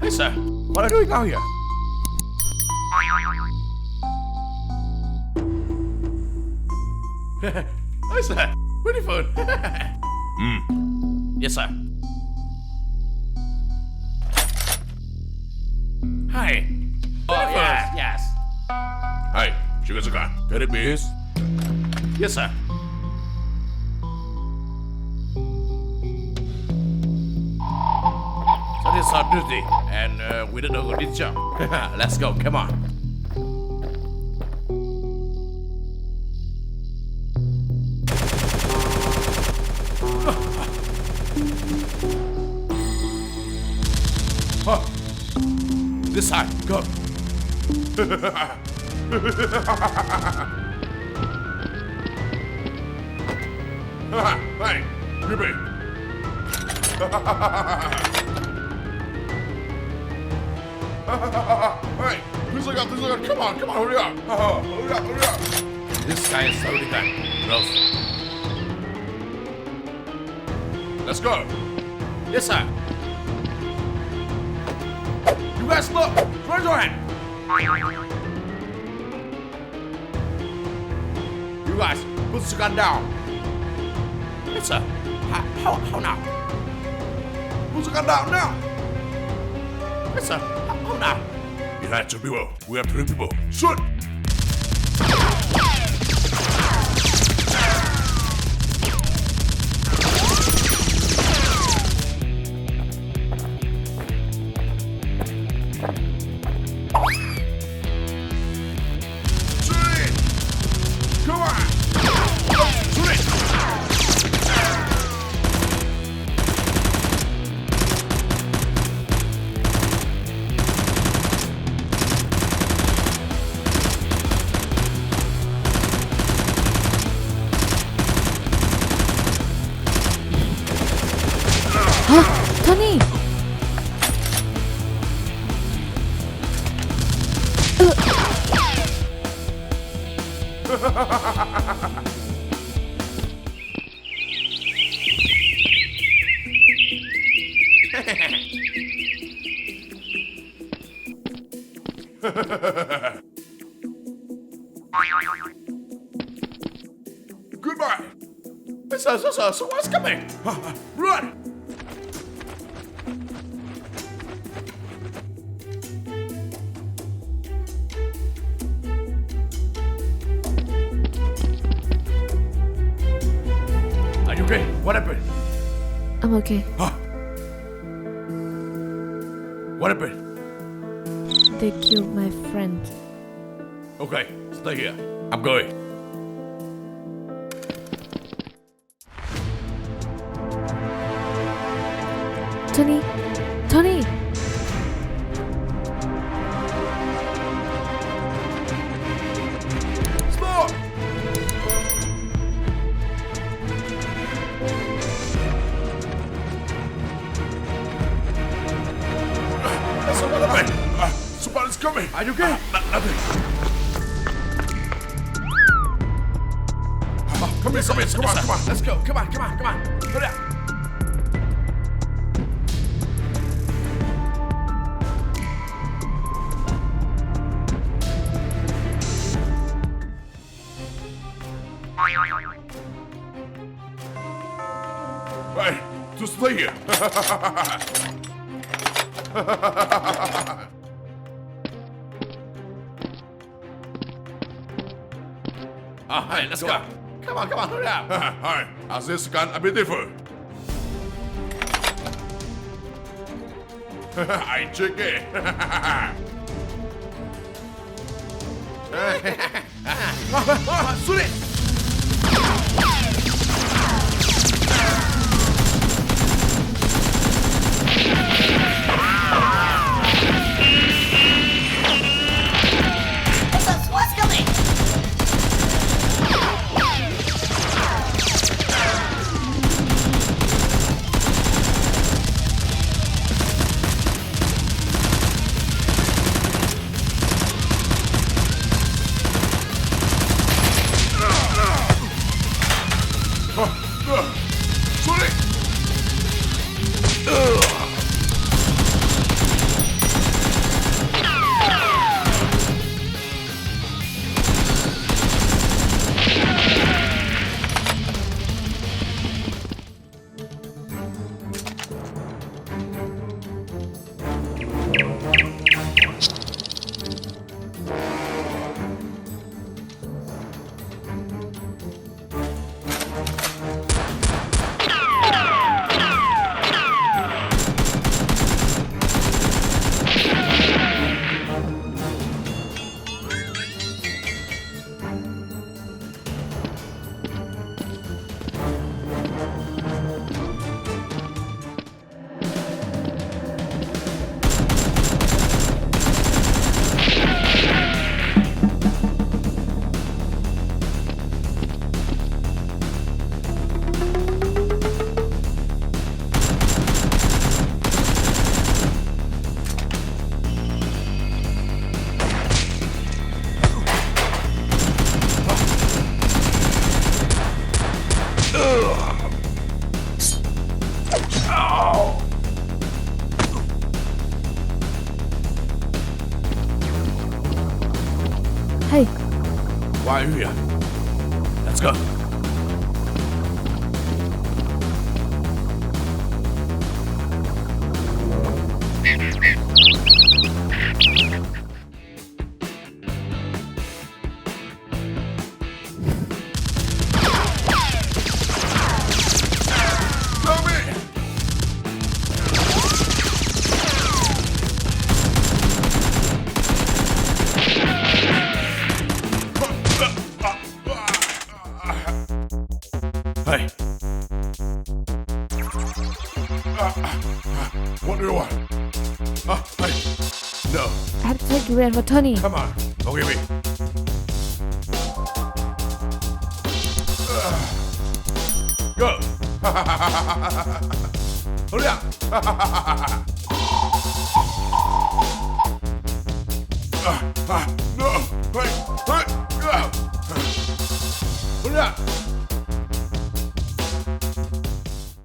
Hey, sir. What are you doing out here? Hi, sir. Beautiful. Yes, sir. Hi. Oh, yes. Hi, sugar. Can it be his? Yes, sir. That is our duty, and we did a good job. Let's go, come on. This side, go. Hey, Ruby. Hey, please look up, come on, hurry up. Hurry up. This guy is already done. Close. Let's go. Yes, sir. You guys look! Raise your hand! You guys, put the gun down. Yes, sir. How now? Put the gun down now! Yes, sir. How now? You had 2 people. We have 3 people. Shoot! Tony! Goodbye! So what's coming? Run! Are you okay? What happened? I'm okay. What happened? They killed my friend. Okay, stay here. I'm going. Tony! Stop! What happened? Somebody's coming. Are you okay? Nothing. Come here. Come on. Let's go. Come on. Hurry up. Hey, just stay here. Hey, let's go. Come on, hurry up. Hi, as this gun a beautiful. I check it. Shoot it. What's coming? Why are you here? Let's go. Hey. What do you want? Hey. No. I have to take you in for Tony. Come on. Don't give me. Go. Hurry up.